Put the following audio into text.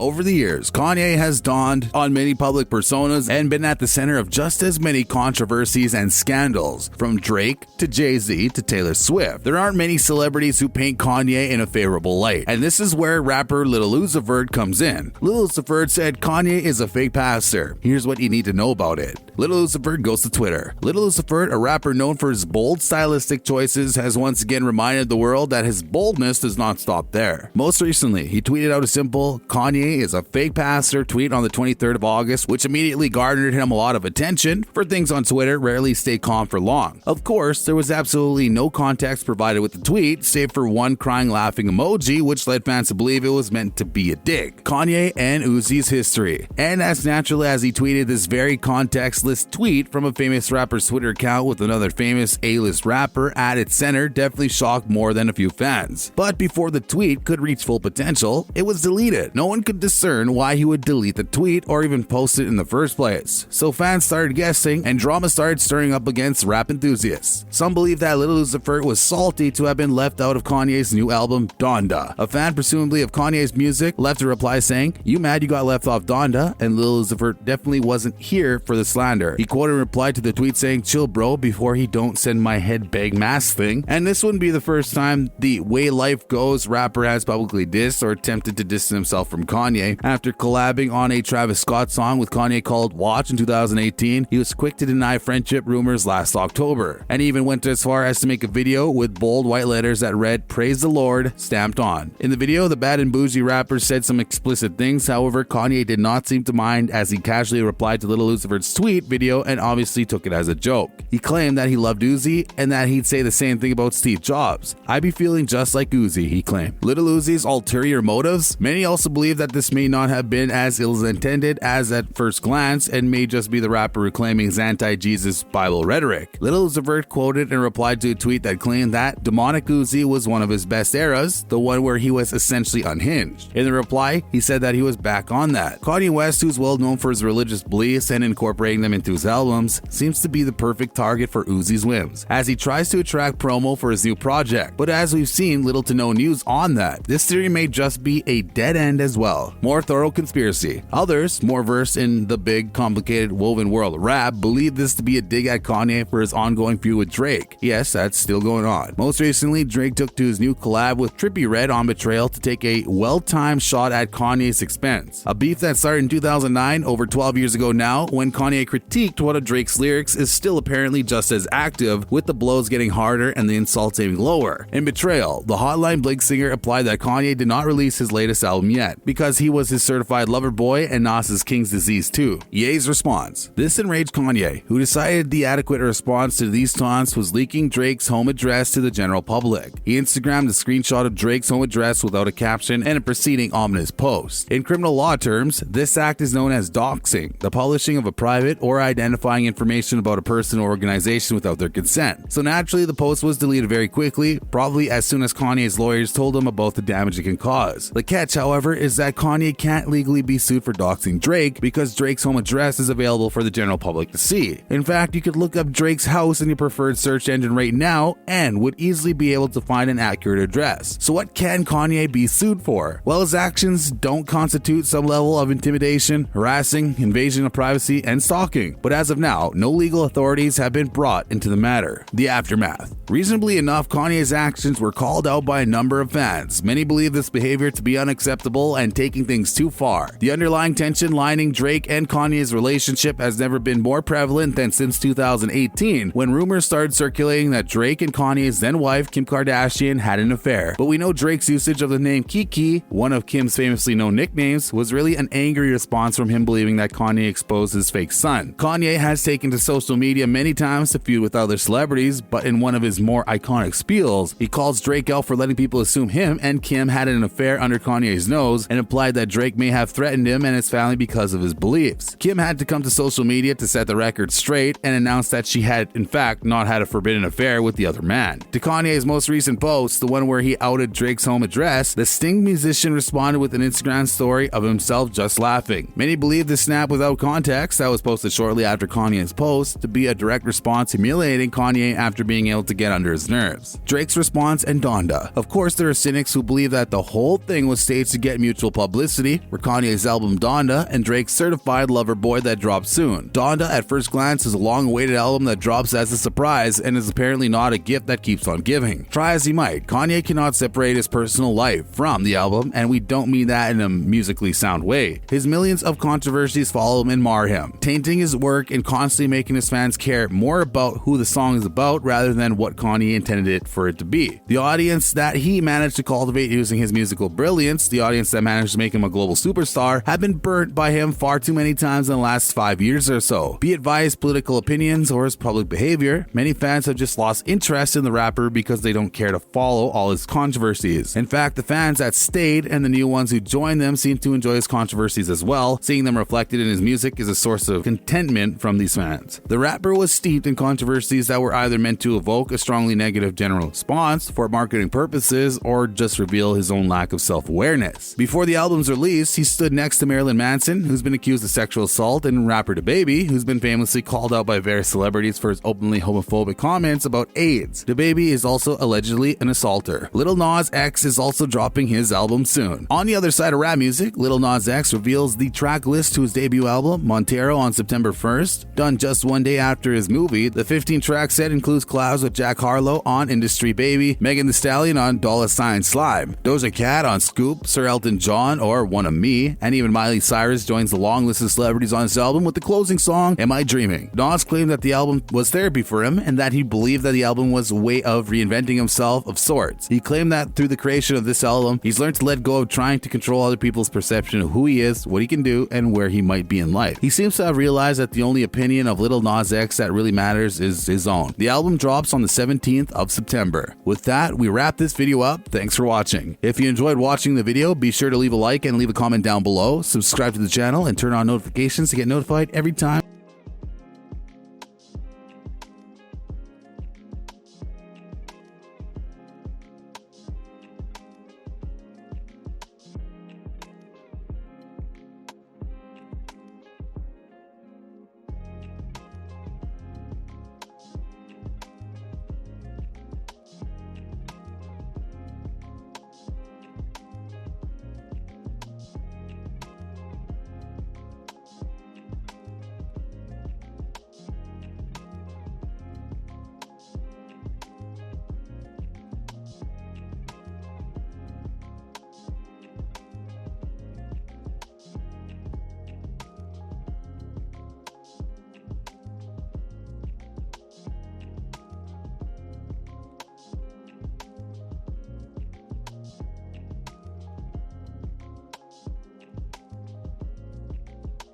Over the years, Kanye has donned on many public personas and been at the center of just as many controversies and scandals, from Drake to Jay-Z to Taylor Swift. There aren't many celebrities who paint Kanye in a favorable light, and this is where rapper Lil Uzi Vert comes in. Lil Uzi Vert said Kanye is a fake pastor. Here's what you need to know about it. Lil Uzi Vert goes to Twitter. Lil Uzi Vert, a rapper known for his bold stylistic choices, has once again reminded the world that his boldness does not stop there. Most recently, he tweeted out a simple "Kanye is a fake pastor" tweet on the 23rd of August, which immediately garnered him a lot of attention, for things on Twitter rarely stay calm for long. Of course, there was absolutely no context provided with the tweet, save for one crying laughing emoji, which led fans to believe it was meant to be a dig. Kanye and Uzi's history. And as naturally as he tweeted this very contextless tweet from a famous rapper's Twitter account with another famous A-list rapper at its center, definitely shocked more than a few fans. But before the tweet could reach full potential, it was deleted. No one could discern why he would delete the tweet or even post it in the first place. So fans started guessing, and drama started stirring up against rap enthusiasts. Some believe that Lil Uzi Vert was salty to have been left out of Kanye's new album, Donda. A fan, presumably of Kanye's music, left a reply saying, "You mad you got left off Donda?" And Lil Uzi Vert definitely wasn't here for the slander. He quoted and replied to the tweet saying, "Chill bro, before he don't send my head bag mask thing." And this wouldn't be the first time the way life goes rapper has publicly dissed or attempted to distance himself from Kanye. After collabing on a Travis Scott song with Kanye called Watch in 2018, he was quick to deny friendship rumors last October, and even went as far as to make a video with bold white letters that read "Praise the Lord" stamped on. In the video, the bad and bougie rapper said some explicit things. However, Kanye did not seem to mind, as he casually replied to Lil Uzi Vert's tweet video and obviously took it as a joke. He claimed that he loved Uzi and that he'd say the same thing about Steve Jobs. "I be feeling just like Uzi," he claimed. Lil Uzi's ulterior motives? Many also believe that this may not have been as ill-intended as at first glance, and may just be the rapper reclaiming his anti-Jesus Bible rhetoric. Lil Uzi Vert quoted and replied to a tweet that claimed that Demonic Uzi was one of his best eras, the one where he was essentially unhinged. In the reply, he said that he was back on that. Kanye West, who's well known for his religious beliefs and incorporating them into his albums, seems to be the perfect target for Uzi's whims, as he tries to attract promo for his new project. But as we've seen, little to no news on that. This theory may just be a dead end as well. More thorough conspiracy. Others, more versed in the big, complicated, woven world of rap, believe this to be a dig at Kanye for his ongoing feud with Drake. Yes, that's still going on. Most recently, Drake took to his new collab with Trippie Redd on Betrayal to take a well-timed shot at Kanye's expense. A beef that started in 2009, over 12 years ago now, when Kanye critiqued one of Drake's lyrics, is still apparently just as active, with the blows getting harder and the insults aiming lower. In Betrayal, the Hotline Bling singer implied that Kanye did not release his latest album yet, because he was his certified lover boy and Nas's King's Disease too. Ye's response. This enraged Kanye, who decided the adequate response to these taunts was leaking Drake's home address to the general public. He Instagrammed a screenshot of Drake's home address without a caption and a preceding ominous post. In criminal law terms, this act is known as doxing, the publishing of a private or identifying information about a person or organization without their consent. So naturally, the post was deleted very quickly, probably as soon as Kanye's lawyers told him about the damage it can cause. The catch, however, is that Kanye can't legally be sued for doxing Drake because Drake's home address is available for the general public to see. In fact, you could look up Drake's house in your preferred search engine right now and would easily be able to find an accurate address. So what can Kanye be sued for? Well, his actions don't constitute some level of intimidation, harassing, invasion of privacy, and stalking. But as of now, no legal authorities have been brought into the matter. The aftermath. Reasonably enough, Kanye's actions were called out by a number of fans. Many believe this behavior to be unacceptable and taking things too far. The underlying tension lining Drake and Kanye's relationship has never been more prevalent than since 2018, when rumors started circulating that Drake and Kanye's then wife Kim Kardashian had an affair. But we know Drake's usage of the name Kiki, one of Kim's famously known nicknames, was really an angry response from him believing that Kanye exposed his fake son. Kanye has taken to social media many times to feud with other celebrities, but in one of his more iconic spiels, he calls Drake out for letting people assume him and Kim had an affair under Kanye's nose, and implied that Drake may have threatened him and his family because of his beliefs. Kim had to come to social media to set the record straight and announce that she had, in fact, not had a forbidden affair with the other man. To Kanye's most recent post, the one where he outed Drake's home address, the Sting musician responded with an Instagram story of himself just laughing. Many believe this snap without context, that was posted shortly after Kanye's post, to be a direct response humiliating Kanye after being able to get under his nerves. Drake's response and Donda. Of course, there are cynics who believe that the whole thing was staged to get mutual publicity publicity were Kanye's album Donda and Drake's Certified Lover Boy that dropped soon. Donda, at first glance, is a long-awaited album that drops as a surprise and is apparently not a gift that keeps on giving. Try as he might, Kanye cannot separate his personal life from the album, and we don't mean that in a musically sound way. His millions of controversies follow him and mar him, tainting his work and constantly making his fans care more about who the song is about rather than what Kanye intended it for it to be. The audience that he managed to cultivate using his musical brilliance, the audience that managed to make him a global superstar, have been burnt by him far too many times in the last 5 years or so. Be it via his political opinions or his public behavior, many fans have just lost interest in the rapper because they don't care to follow all his controversies. In fact, the fans that stayed and the new ones who joined them seem to enjoy his controversies as well. Seeing them reflected in his music is a source of contentment from these fans. The rapper was steeped in controversies that were either meant to evoke a strongly negative general response for marketing purposes or just reveal his own lack of self-awareness. Before the album's release, he stood next to Marilyn Manson, who's been accused of sexual assault, and rapper DaBaby, who's been famously called out by various celebrities for his openly homophobic comments about AIDS. DaBaby is also allegedly an assaulter. Lil Nas X is also dropping his album soon. On the other side of rap music, Lil Nas X reveals the track list to his debut album, Montero, on September 1st. Done just one day after his movie, the 15-track set includes collabs with Jack Harlow on Industry Baby, Megan Thee Stallion on $sign Slime, Doja Cat on Scoop, Sir Elton John or One of Me, and even Miley Cyrus joins the long list of celebrities on this album with the closing song, Am I Dreaming? Nas claimed that the album was therapy for him and that he believed that the album was a way of reinventing himself of sorts. He claimed that through the creation of this album, he's learned to let go of trying to control other people's perception of who he is, what he can do, and where he might be in life. He seems to have realized that the only opinion of Lil Nas X that really matters is his own. The album drops on the 17th of September. With that, we wrap this video up. Thanks for watching. If you enjoyed watching the video, be sure to leave a like and leave a comment down below, subscribe to the channel, and turn on notifications to get notified every time